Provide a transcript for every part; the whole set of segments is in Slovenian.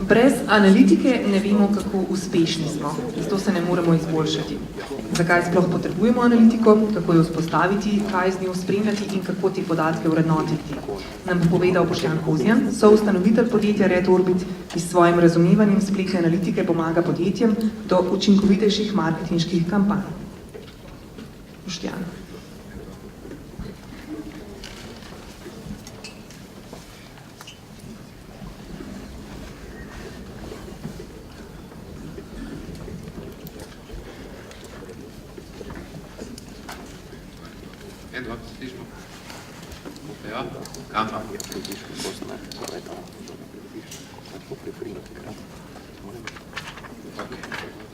Brez analitike ne vemo, kako uspešni smo, zato se ne moremo izboljšati. Zakaj sploh potrebujemo analitiko, kako jo vzpostaviti, kaj z njo spremljati in kako te podatke vrednotiti. Nam bo povedal Boštjan Kozjan, soustanovitelj podjetja RedOrbit, ki s svojim razumevanjem spletne analitike pomaga podjetjem do učinkovitejših marketinških kampanj. Boštjan.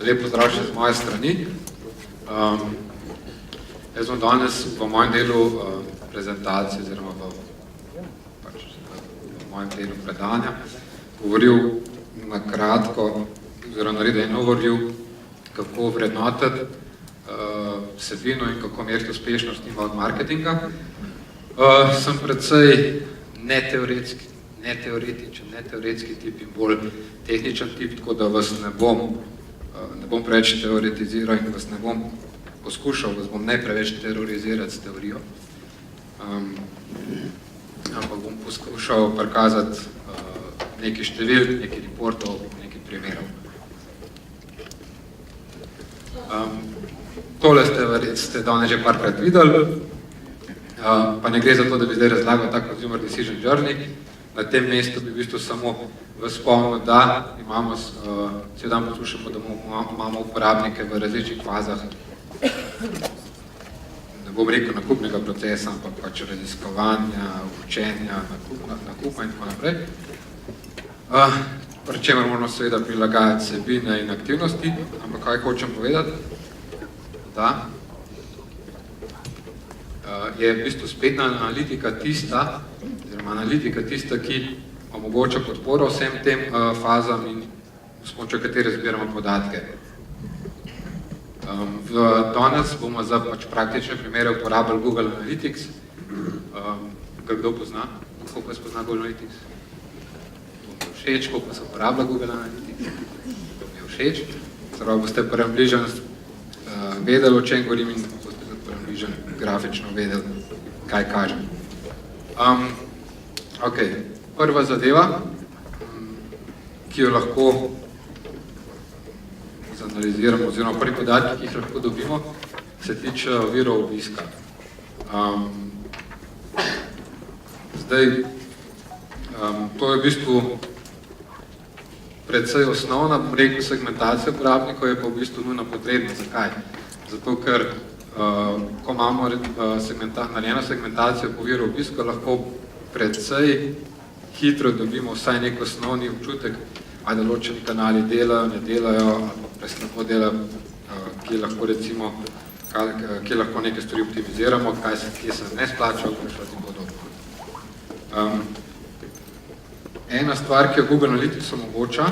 Lep pozdrav še z moje strani. Jaz bom danes v mojem delu prezentacije oziroma v mojem delu predanja govoril na kratko oziroma naredil en overview, kako vrednotiti vsebino in kako meriti uspešnost inbound marketinga. Sem precej neteoretičen tip in bolj tehničen tip, tako da vas ne bom preveč teoretiziral in vas ne bom poskušal, vas bom ne preveč terorizirati s teorijo, ampak bom poskušal prikazati nekaj števil, nekaj reportov, nekaj primerov. Tole ste danes že parkrat videli, pa ne gre za to, da bi zdaj razlagal tak consumer decision journey. Na tem mestu bi v bistvu samo spomnil, da imamo, cel dan poslušamo, da imamo uporabnike v različnih fazah, ne bom rekel nakupnega procesa, ampak pač raziskovanja, učenja, nakupa in tako naprej. Pri čemer moramo seveda prilagajati vsebine in aktivnosti, ampak kaj hočem povedati? Da je v bistvu spletna analitika tista, ki omogoča podporo vsem tem fazam in s pomočjo katere zbiramo podatke. Danes bomo za praktične primere uporabili Google Analytics. Ga kdo pozna? Kako pa spozna Google Analytics? To mi je všeč, kako pa se uporablja Google Analytics? To mi je všeč. Zdaj boste približno vedeli, o čem govorim in boste približno grafično vedeli, kaj kažem. Prva zadeva, ki jo lahko zanaliziramo, oziroma prvi podatki, ki jih lahko dobimo, se tiče virov obiska. To je v bistvu precej osnovna, rekel, segmentacija uporabnikov je pa v bistvu nujno potrebna. Zakaj? Zato, ker ko imamo narejeno segmentacijo po viru obiska, lahko precej hitro dobimo vsaj nek osnovni občutek, ali določeni kanali delajo, ne delajo, ali preslabo delajo, kje lahko recimo, kje lahko neke stvari optimiziramo, kje se ne splača, vprašati in podobno. Ena stvar, ki jo Google Analytics omogoča,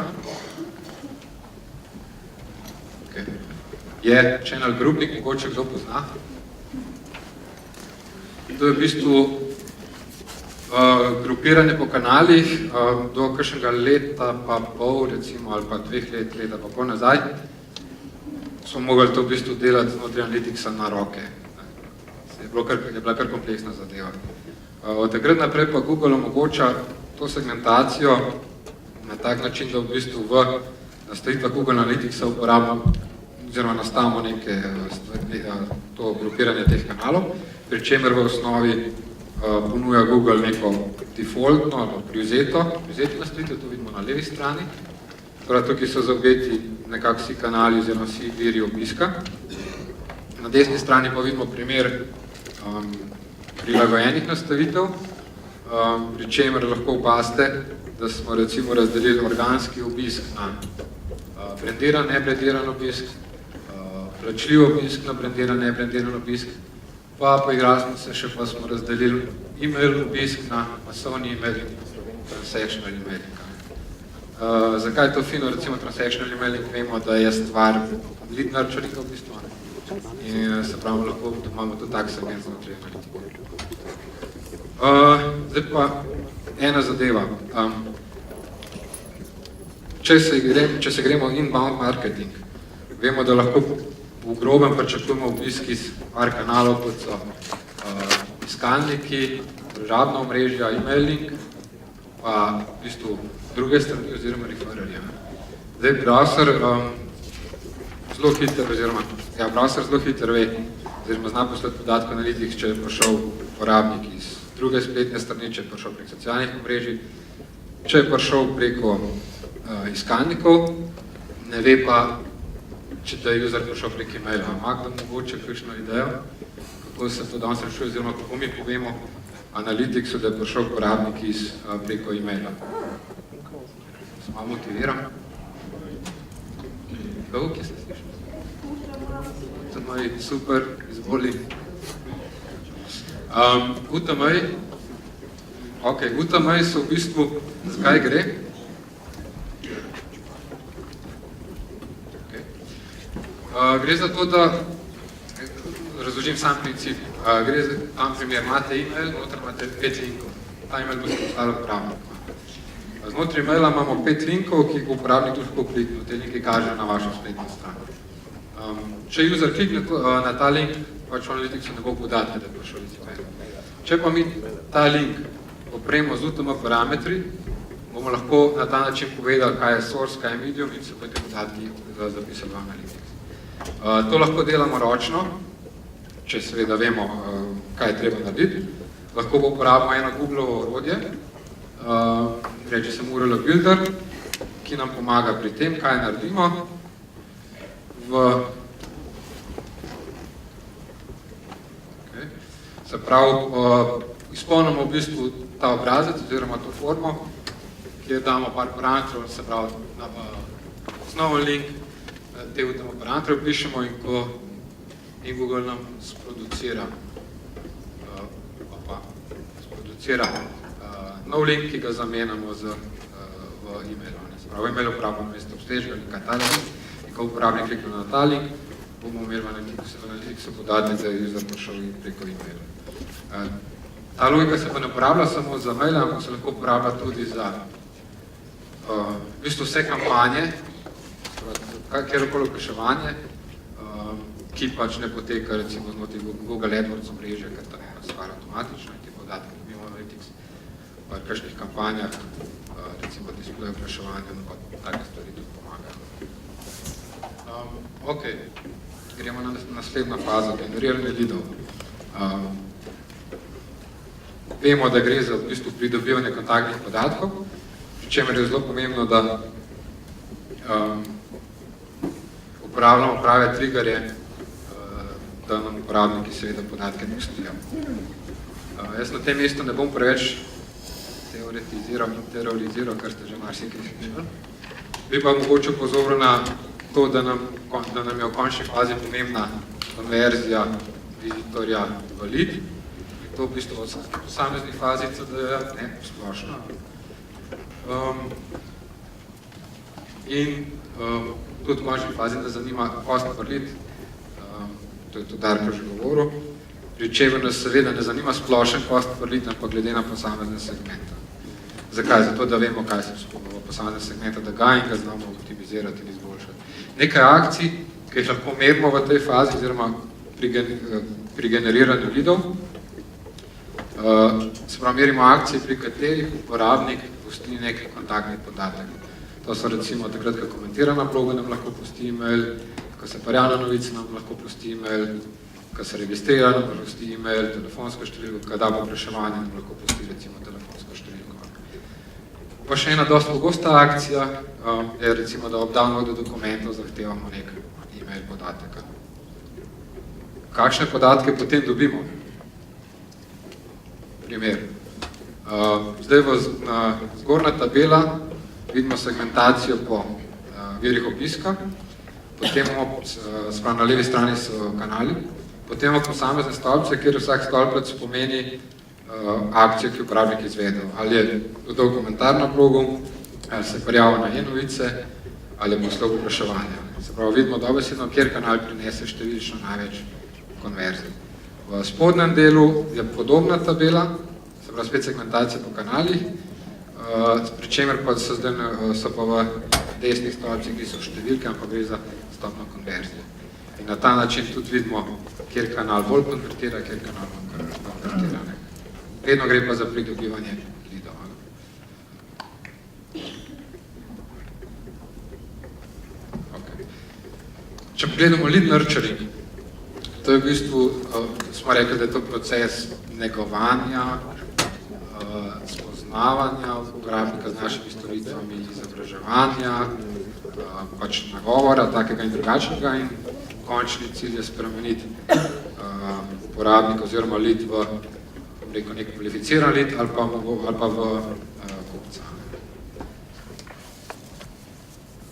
je channel grouping, mogoče kdo pozna. To je v bistvu grupiranje po kanalih, do kakšnega leta pa pol, recimo, ali pa 2 leta pa pol nazaj, smo mogli to v bistvu delati znotraj Analyticsa na roke. Je bila kar kompleksna zadeva. Od takrat naprej pa Google omogoča to segmentacijo na tak način, da v bistvu v nastavitvah Google Analyticsa uporabljamo oziroma nastavimo to grupiranje teh kanalov, pri čemer v osnovi ponuja Google neko defaultno, privzeto nastavitev, to vidimo na levi strani. Torej, tukaj so zaobjeti nekako vsi kanali oziroma vsi viri obiska. Na desni strani pa vidimo primer prilagojenih nastavitev, pri čemer lahko opazite, da smo recimo razdelili organski obisk na brendiran, nebrendiran obisk, plačljiv obisk na brendiran, nebrendiran obisk, pa poigrali smo se še, pa smo razdelili e-mail obisk na masovni e-mail in transactional emailing. Zakaj je to fino? Recimo transactional emailing vemo, da je stvar lead nurturinga v bistvu. In se pravi, lahko imamo tudi tak segment znotraj analitike. Zdaj pa ena zadeva. če se gremo inbound marketing, vemo, da lahko v grobem pričakujemo obisk iz par kanalov, kot so iskalniki, družabna omrežja, e-mailing, pa v bistvu druge strani oziroma refererje. Zdaj, browser zelo hiter ve, oziroma zna poslati podatke analitik, če je prišel uporabnik iz druge spletne strani, če je prišel prek socialnih omrežij, če je prišel preko iskalnikov, ne ve pa, če da je user prišel prek e-maila. Ima da mogoče kakšno idejo, kako se to danes rešuje, oziroma kako mi povemo Analyticsu, da je prišel uporabnik preko e-maila. Se malo motiviram. Dolgo, kje se slišal? UTM-ji, super, izvoli. UTM-ji, UTM-ji so v bistvu, zakaj gre? Gre za to, da razložim sam princip. Gre za tam primer, imate e-mail, noter imate 5 linkov. Ta e-mail bo se poslal uporabnik. Znotraj e-maila imamo 5 linkov, ki jih bo uporabnik lahko kliknil. Te linke kažejo na vašo spletno stran. Če user klikne na ta link, pač v Analyticsu ne bo podatke, da je prišel iz e-maila. Če pa mi ta link opremo z UTM parametri, bomo lahko na ta način povedali, kaj je source, kaj je medium in se bodo te podatki zapisali v Analytics. To lahko delamo ročno, če seveda vemo, kaj je treba narediti. Lahko bo uporabimo eno Googlovo orodje, reče se URL Builder, ki nam pomaga pri tem, kaj naredimo. Se pravi, izpolnimo v bistvu ta obrazec oziroma to formo, kjer damo par parametrov, se pravi, osnovni link, te UTM parametre vpišemo in Google nam sproducira nov link, ki ga zamenjamo v e-mailu. Se pravi, v e-mailu uporabljamo mesto obstežega linka ta link in ko uporabnik klikne na ta link, bomo imeli v Analyticsu podatek, da je user prišel preko e-maila. Ta logika se pa ne uporablja samo za mail, ampak se lahko uporablja tudi za v bistvu vse kampanje, kjerokoli oglaševanje, ki pač ne poteka recimo znotraj Google AdWords omrežja, ker ta ena stvar avtomatično in te podatke dobimo v Analytics, pa v kakšnih kampanjah, recimo display oglaševanja, no pa take stvari tudi pomagajo. Ok, gremo na naslednjo fazo, generiranje leadov. Vemo, da gre za v bistvu pridobivanje kontaktnih podatkov, pri čemer je zelo pomembno, da uporabljamo prave triggerje, da nam uporabniki seveda podatke pustijo. Jaz na tem mestu ne bom preveč teoretiziral, kar ste že marsikaj slišali. Bi pa mogoče pozoril na to, da nam je v končni fazi pomembna konverzija vizitorja v lead. To v bistvu od posameznih fazi CD-ja, ne splošno. In tudi v končni fazi nas zanima cost per lead, to je tudi Darko že govoril, pri čemer nas seveda ne zanima splošen cost per lead, ampak glede na posamezne segmente. Zakaj? Zato, da vemo, kaj se v posamezne segmente dogaja in ga znamo optimizirati in izboljšati. Nekaj akcij, ki jih lahko merimo v tej fazi, oziroma pri generiranju leadov, se pravi, merimo akcije, pri katerih uporabnik pusti nekaj kontaktnih podatek. To so recimo takrat, ko komentira na blogu, nam lahko pusti e-mail, ko se parja na novice, nam lahko pusti e-mail, ko se registrira, nam pusti e-mail, telefonsko številko, ko da povpraševanje, nam lahko pusti recimo telefonsko številko. Pa še ena dosti pogosta akcija je recimo, da ob downloadu dokumentov zahtevamo nek e-mail podatek. Kakšne podatke potem dobimo? Primer. Zdaj na zgornja tabela vidimo segmentacijo po virih obiska, potem imamo, na levi strani so kanali, potem imamo posamezne stolpce, kjer vsak stolpec pomeni akcijo, ki uporabnik izvedel. Ali je dodal komentar na blogu, ali se prijavil na e-novice, ali je poslal vpraševanje. Se pravi, vidimo dobesedno, kjer kanal prinese številčno največ konverzij. V spodnjem delu je podobna tabela, se pravi spet segmentacija po kanalih, pri čemer pa so pa v desnih stolpcih, ki so številke, ampak gre za stopno konverzije. In na ta način tudi vidimo, kjer kanal bolj konvertira, kjer kanal bolj konvertira. Vedno gre pa za pridobivanje leadov. Okay. Če pogledamo lead nurturing, to je v bistvu, smo rekli, da je to proces negovanja, spoznavanja uporabnika z našimi storitvami, izobraževanja, pač nagovora, takega in drugačnega, in končni cilj je spremeniti uporabnika oziroma lead v nek kvalificiran lead ali pa v kupca.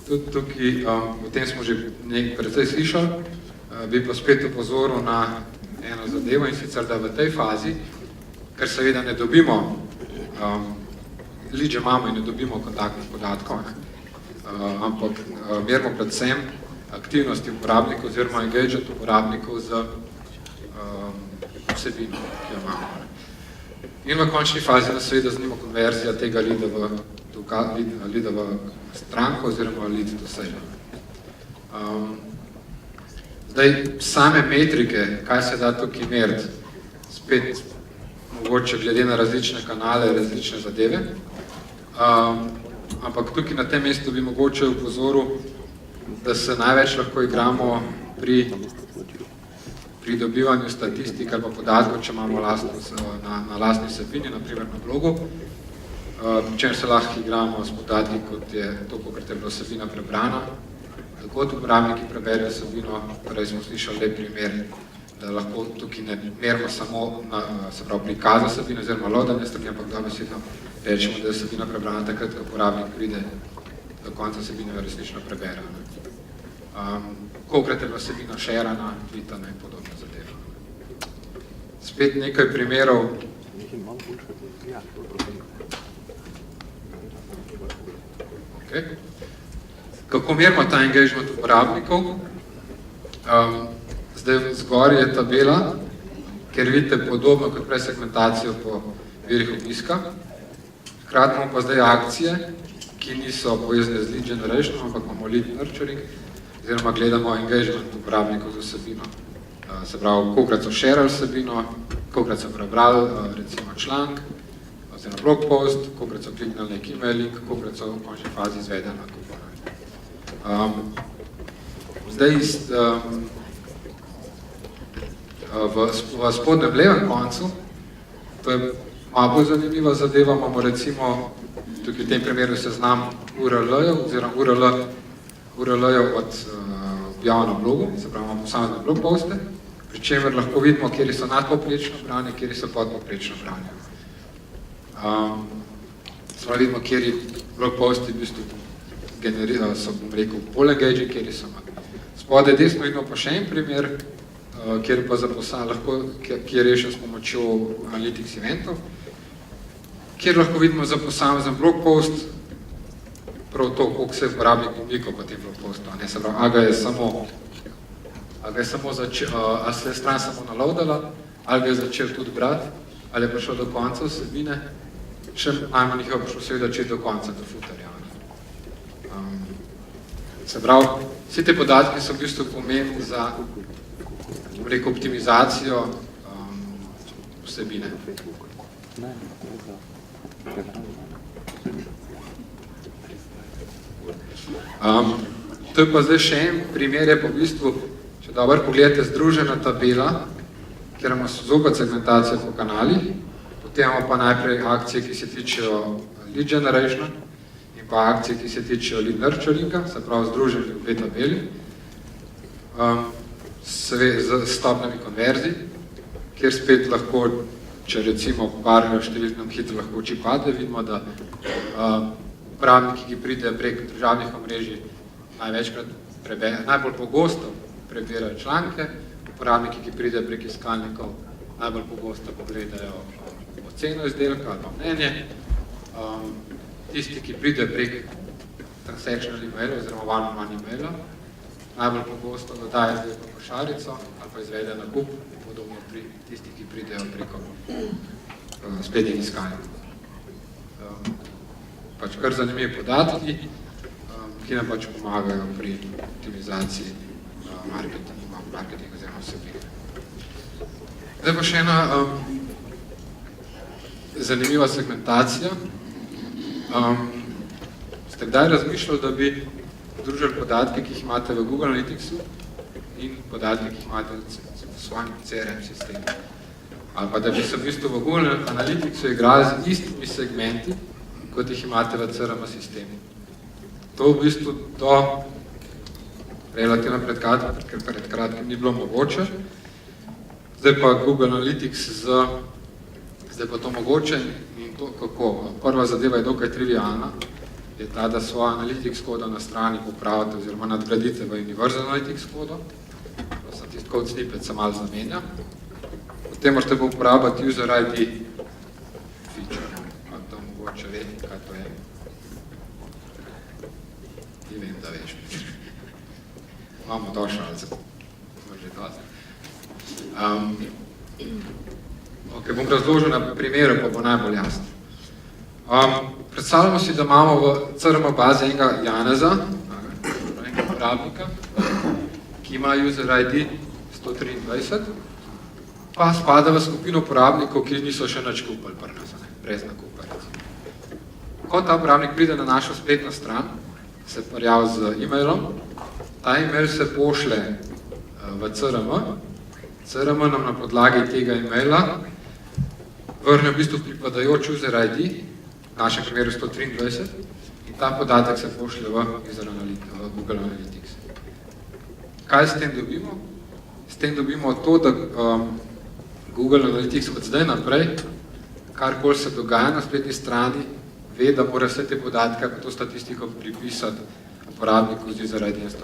Tudi tukaj, o tem smo že nekaj precej slišali, bi pa spet opozoril na eno zadevo, in sicer, da v tej fazi, ker seveda ne dobimo, lead že imamo in ne dobimo kontaktnih podatkov, ampak merimo predvsem aktivnosti uporabnikov oziroma engagement uporabnikov z vsebino, ki jo imamo. In v končni fazi nas seveda zanima konverzija tega leada v stranko oziroma lead do sale. Zdaj, same metrike, kaj se da tukaj meriti, spet mogoče glede na različne kanale, različne zadeve, ampak tukaj na tem mestu bi mogoče upozoril, da se največ lahko igramo pri dobivanju statistik ali pa podatkov, če imamo na lastni vsebini, naprimer na blogu, čem se lahko igramo s podatki, kot je to, kolikor je bila vsebina prebrana, da kot uporabniki preberijo vsebino, torej smo slišali lep primer, da lahko tukaj ne merimo samo se pravi prikaza vsebine oziroma loadanje strani, ampak dobesedno rečemo, da je vsebina prebrana takrat, ko uporabnik pride do konca vsebine resnično prebere. Kolikrat je bila vsebina šerana, tvitana in podobno zadeva. Spet nekaj primerov. Okay. Kako merimo ta engagement uporabnikov? Zdaj zgoraj je tabela, kjer vidite podobno kot prej segmentacijo po virih obiska. Hkrati imamo pa zdaj akcije, ki niso povezane z lead generation, ampak imamo lead nurturing, oziroma gledamo engagement uporabnikov z vsebino. Se pravi, kolikrat so sharali vsebino, kolikrat so prebrali recimo članek, oziroma blog post, kolikrat so kliknili nek email link, kolikrat so v končni fazi izvedeli nakup. Zdaj, v spodnjem levem koncu, to je malo bolj zanimiva zadeva, imamo recimo tukaj v tem primeru seznam URL-jev oziroma URL-jev od objav na blogu, se pravi, imamo posamezne blog poste, pri čemer lahko vidimo, kjeri so nadpoprečno branje, kjeri so podpoprečno branje. Se pravi, vidimo, kjeri blog posti v bistvu so, bom rekel, bolj engaging, kjeri so manj. Spodaj desno vidimo pa še en primer, kjer pa ki je rešen s pomočjo Analytics eventov, kjer lahko vidimo za posamezen blog post prav to, koliko se je uporabnik umikal po tem blog postu. Se pravi, a se je stran samo naloadala, ali ga je začel tudi brati, ali je prišel do konca vsebine, še najmanj jih je prišel seveda čez do konca, do footerja. Se pravi, vsi te podatki so v bistvu pomembni za optimizacijo vsebine. To je pa zdaj še en primer, je pa v bistvu, če dobro pogledate, združena tabela, kjer imamo zopet segmentacijo po kanalih, potem imamo pa najprej akcije, ki se tičejo lead generation in pa akcije, ki se tičejo lead nurturinga, se pravi združeni v dve tabeli, z stopnjami konverzij, kjer spet lahko, če recimo par številknem hitro lahko oči pade, vidimo, da uporabniki, ki pridejo prek družabnih omrežij, najbolj pogosto prebirajo članke, uporabniki, ki pridejo prek iskalnikov, najbolj pogosto pogledajo oceno izdelka ali pa mnenje, tisti, ki pridejo prek transactional emaila oziroma one-on-one emaila, najbolj pogosto dodajo izdelko košarico ali pa izvedejo nakup, podobno pri tistih, ki pridejo preko spletnih iskalnikov. pač kar zanimivi podatki, ki nam pač pomagajo pri optimizaciji marketinga oziroma vsebine. Zdaj pa še ena zanimiva segmentacija. Ste kdaj razmišljali, da bi združili podatke, ki jih imate v Google Analyticsu in podatke, ki jih imate v svojem CRM sistemu? Ali pa da bi se v bistvu v Google Analyticsu igrali z istimi segmenti, kot jih imate v CRM sistemu. To v bistvu do relativno pred kratkim ni bilo mogoče. Zdaj pa Google Analytics zdaj pa to mogoče in to kako. Prva zadeva je dokaj trivialna, je ta, da svojo Analytics kodo na strani popravite oziroma nadgradite v Universal Analytics kodo. To sem tisti code snippet se malo zamenja. Potem morate pa uporabljati user ID feature. Pa to mogoče ve, kaj to je. Ne vem, da veš. Imamo došalce. Smo že dosti. Ok, bom razložil na primeru, pa bo najbolj jasno. Predstavljamo si, da imamo v CRM bazi enega Janeza, enega uporabnika, ki ima user ID 123, pa spada v skupino uporabnikov, ki niso še nič kupili pri nas, brez nakupa. Ko ta uporabnik pride na našo spletno stran, se prijavi z e-mailom, ta e-mail se pošle v CRM, CRM nam na podlagi tega e-maila vrne v bistvu pripadajoč user ID, v našem primeru 123, in ta podatek se pošle v Google Analytics. Kaj s tem dobimo? S tem dobimo to, da Google Analytics od zdaj naprej, karkoli se dogaja na spletni strani, ve, da mora vse te podatke, to statistiko pripisati uporabniku z user ID 123.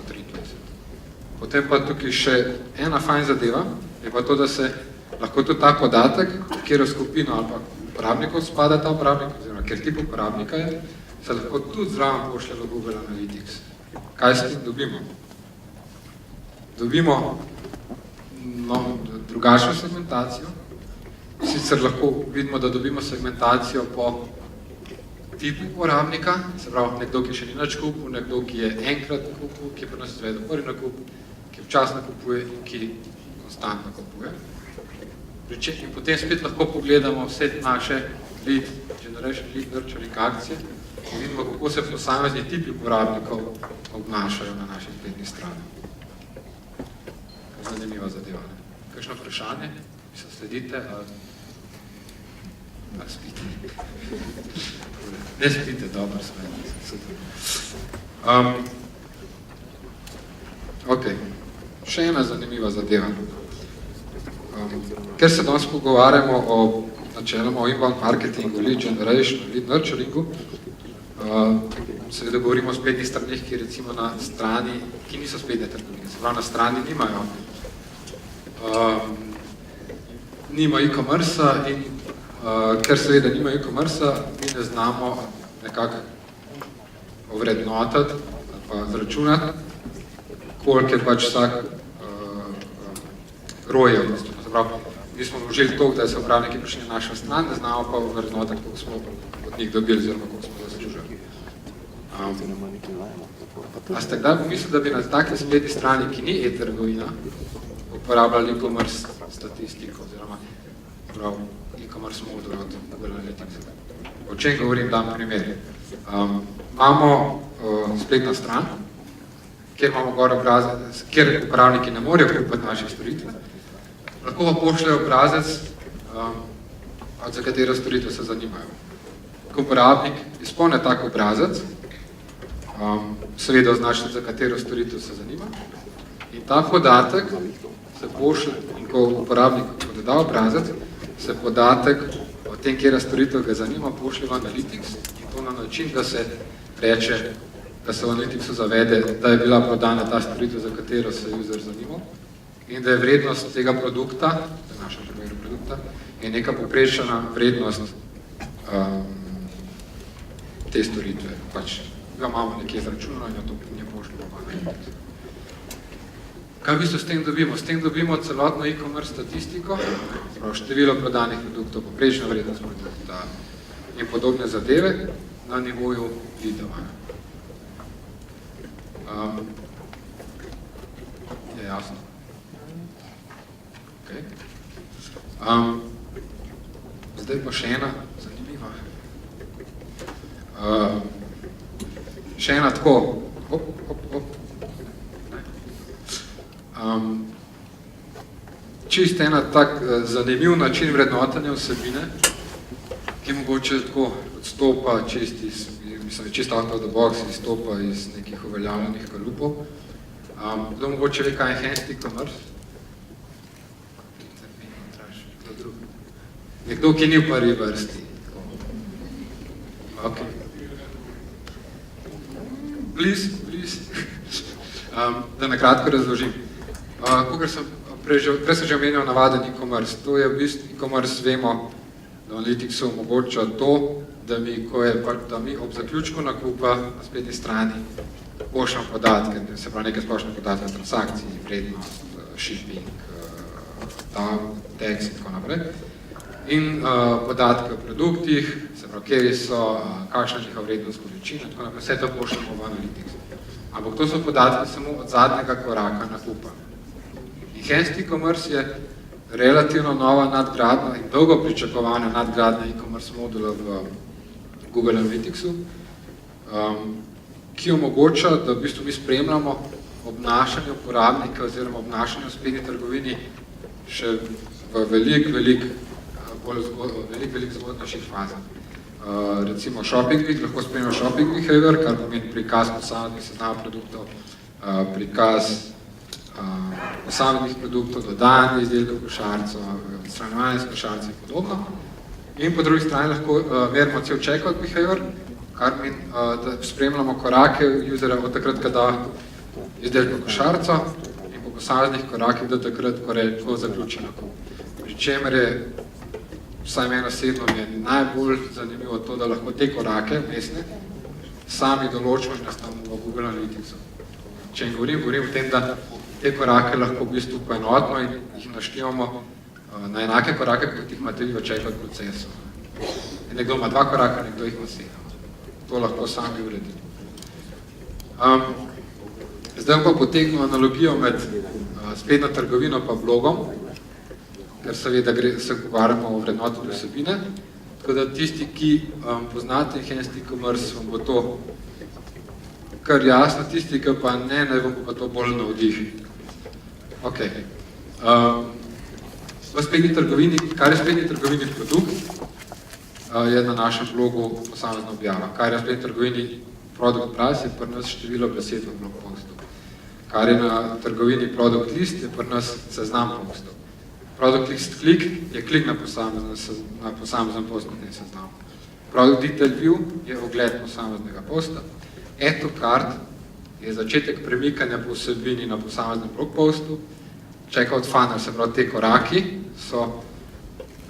Potem pa tukaj še ena fajn zadeva, je pa to, da se lahko tudi ta podatek, kjer v skupino ali pa uporabnikov spada ta uporabnik, oziroma kjer tip uporabnika je, se lahko tudi zraven pošle v Google Analytics. Kaj s tem dobimo? Dobimo drugačno segmentacijo. Sicer lahko vidimo, da dobimo segmentacijo po tipu uporabnika, se pravi nekdo, ki še ni nič kupil, nekdo, ki je enkrat kupil, ki pri nas izvedel prvi nakup, ki včasno kupuje in ki konstantno kupuje. In potem spet lahko pogledamo vse naše lead generation, lead nurturing akcije in vidimo, kako se posamezni tipi uporabnikov obnašajo na naši spletni strani. Zanimiva zadeva. Kakšno vprašanje? Mislim, sledite? Ali spite? Ne spite, dobro, super. Ok, še ena zanimiva zadeva. Ker se danes pogovarjamo o načeloma o inbound marketingu, lead generation, lead nurturingu, seveda govorimo o spletnih stranih, ki recimo na strani, ki niso spletne trgovine, se pravi na strani nima e-commerce in ker seveda nima e-commerce, mi ne znamo nekako ovrednotiti ali pa zračunati, koliko je pač vsak roje v bistvu. Mi smo vložili toliko, da so upravniki prišli na našo stran, ne znamo pa ovrednotiti, koliko smo od njih dobili, oziroma koliko smo zaslužili. A ste kdaj pomislili, da bi na taki spletni strani, ki ni e-trgovina, uporabljali e-commerce statistiko, oziroma e-commerce modul od Google Analytics? O čem govorim, dam primer. Imamo spletna stran, kjer imamo gor obrazec, kjer uporabniki ne morejo kupiti naših storitev, lahko pa pošljajo obrazec, za katero storitev se zanimajo. Ko uporabnik izpolne tak obrazec, seveda označi, za katero storitev se zanima, in ta podatek se pošlje, in ko uporabnik doda obrazec, se podatek o tem, kjera storitev ga zanima, pošlje v Analytics, in to na način, da se reče, da se v Analyticsu zavede, da je bila prodana ta storitev, za katero se je user zanimal, in da je vrednost tega produkta, v našem primeru produkta, je neka poprečna vrednost te storitve. Pač ga imamo nekje zračunano in to ne pošljamo v Analytics. Kaj v bistvu s tem dobimo? S tem dobimo celotno e-commerce statistiko, število prodanih produktov, poprečna vrednost produkta in podobne zadeve. na nivoju videa. Je jasno? Okay. Zdaj pa še ena zanimiva. Še ena tako, čist ena tak zanimiv način vrednotanja vsebine, ki mogoče tako odstopa čist out of the box, izstopa iz nekih uveljavljenih kalupov. Kdo mogoče ve, kaj je enhanced e-commerce? Nekdo, ki ni v prvi vrsti. Ok. Please. Da nakratko razložim. Kakor sem prej že omenil navaden e-commerce. To je v bistvu e-commerce, vemo, da Analyticsu omogoča to, da mi ob zaključku nakupa na spletni strani pošljamo podatke, se pravi nekaj splošne podatke, transakcij, vrednost, shipping, tax in tako naprej. In podatke o produktih, se pravi, kje so, kakšna njihova vrednost, količina, tako naprej, vse to pošljamo v Analytics. Ampak to so podatki samo od zadnjega koraka nakupa. Enhanced e-commerce je relativno nova nadgradnja in dolgo pričakovana nadgradnja e-commerce modula v Google Analyticsu, ki omogoča, da v bistvu mi spremljamo obnašanje uporabnika oziroma obnašanje v spletni trgovini še v veliko zgodnejših fazah. Recimo shopping, lahko spremljamo shopping behavior, kar pomeni prikaz posameznih seznamov produktov, prikaz posameznih produktov, dodajanje izdelkov v košarico, odstranjevanje iz košarice in podobno. In po drugi strani lahko merimo cel checkout behavior, kar pomeni, da spremljamo korake usera od takrat, ko da izdelek v košarico in po posameznih korakih do takrat, ko zaključi nakup. Pri čemer je, vsaj meni osebno, mi je najbolj zanimivo to, da lahko te korake vmesne sami določimo in nastavimo v Google Analyticsu. Če govorim o tem, da te korake lahko v bistvu poenotimo in jih naštevamo na enake korake, kot jih imate vi v checkout procesu. Nekdo ima 2 koraka, nekdo jih ima 7. To lahko sami uredimo. Zdaj bom pa potegnil analogijo med spletno trgovino pa blogom, ker seveda se pogovarjamo o vrednotenju vsebine. Tako da tisti, ki poznate enhanced e-commerce, vam bo to kar jasno, tisti, ki pa ne, naj vam pa to bolj navdih. Ok. V spletni trgovini, kar je spletni trgovini produkt, je na našem blogu posamezna objava. Kar je v spletni trgovini product price, je pri nas število besed v blog postu. Kar je na trgovini product list, je pri nas seznam postov. Product list klik je klik na posamezen post na tem seznamu. Product detail view je ogled posameznega posta. Add to cart je začetek premikanja po vsebini na posameznem blog postu. Checkout funnel, se pravi te koraki, so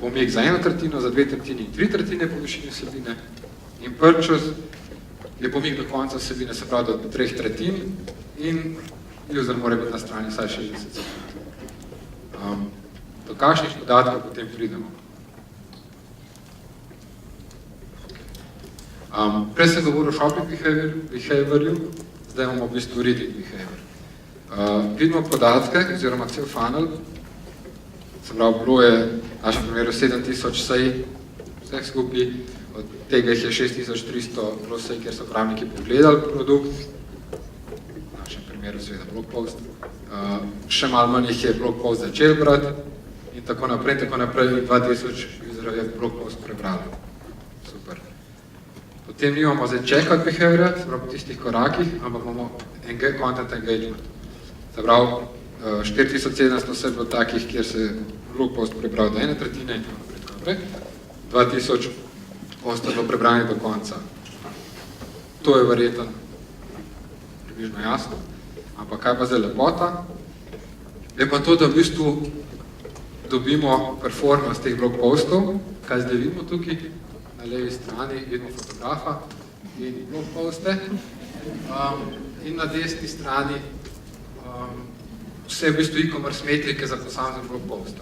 pomik za 1/3, za 2/3 in 3/3 po višini vsebine. In purchase je pomik do konca vsebine, se pravi do 3/3 in user mora biti na strani vsaj 60 sekund. Do kakšnih podatkov potem pridemo? Prej sem govoril o shopping behaviorju, zdaj imamo v bistvu reading behavior. Vidimo podatke, oziroma cel funnel, se pravi, bilo je v našem primeru 7000 sej vseh skupaj, od tega jih je 6300 bilo sej, kjer so uporabniki pogledali produkt, v našem primeru seveda blog post, še malo manj jih je blog post začel brati in tako naprej, 2000 userov je blog post prebrali. Super. Potem nimamo zdaj checkout behavior, se pravi po tistih korakih, ampak imamo content engagement. Se pravi, 4700 se je bilo takih, kjer se je blog post prebral do 1/3 in tako naprej. 2000 post je bilo prebrani do konca. To je verjetno približno jasno. Ampak kaj pa zdaj lepota? Je pa to, da v bistvu dobimo performance teh blog postov, kaj zdaj vidimo tukaj. Na levi strani vidimo fotografa in blog poste in na desni strani vse v bistvu e-commerce metrike za posamezen blog posta.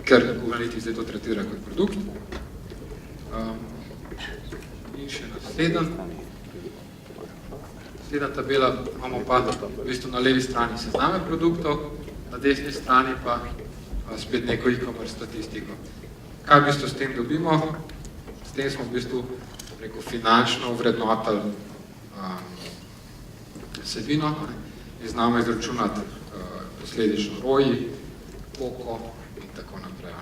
Ker Google Analytics zdaj to tretira kot produkt. še naslednja tabela, imamo pa v bistvu na levi strani sezname produktov, na desni strani pa spet neko e-commerce statistiko. Kaj v bistvu s tem dobimo? S tem smo v bistvu finančno vrednotili vsebino in znamo izračunati posledično ROI, POKO in tako naprej.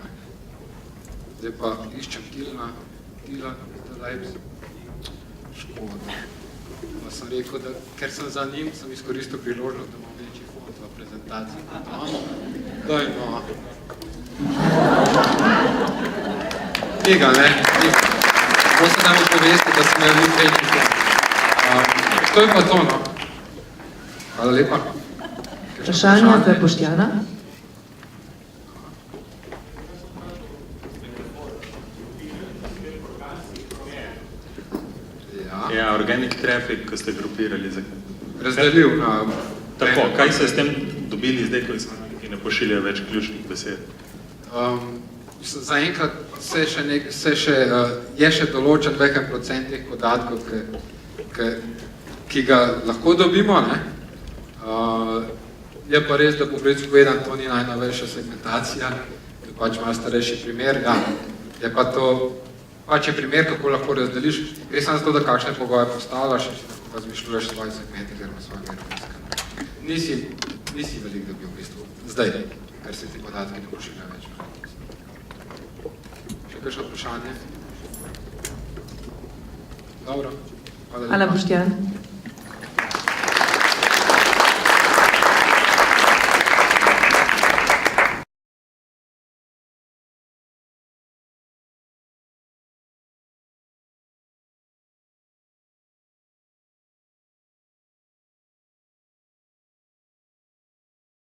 Zdaj pa iščem Tila, škoda. Pa sem rekel, da ker sem za njim, sem izkoristil priložnost, da imam večji font v prezentaciji. Daj, no. Tega, ne? Prosim, da mi poveste, da sem imel večji font. To je pa to, no. Hvala lepa. Vprašanje za Boštjana. Ja, organic traffic, ko ste grupirali. Razdelil na... Tako, kaj se s tem dobili zdaj, ko ne pošiljajo več ključnih besed? Zaenkrat je še določen v nekem procentih podatkov, ki ga lahko dobimo. Je pa res, da po prečku povedan, to ni najnovejša segmentacija, to je pač malo starejši primer. Je pa to pač je primer, kako lahko razdeliš. Gre samo zato, da kakšne pogoje postavljaš in si lahko razmišljuješ svoje segmente, oziroma svojega evropska. Nisi velik dobil v bistvu zdaj, ker se ti podatki ne pošiljajo več. Še kakšno vprašanje? Dobro. Hvala, Boštjan.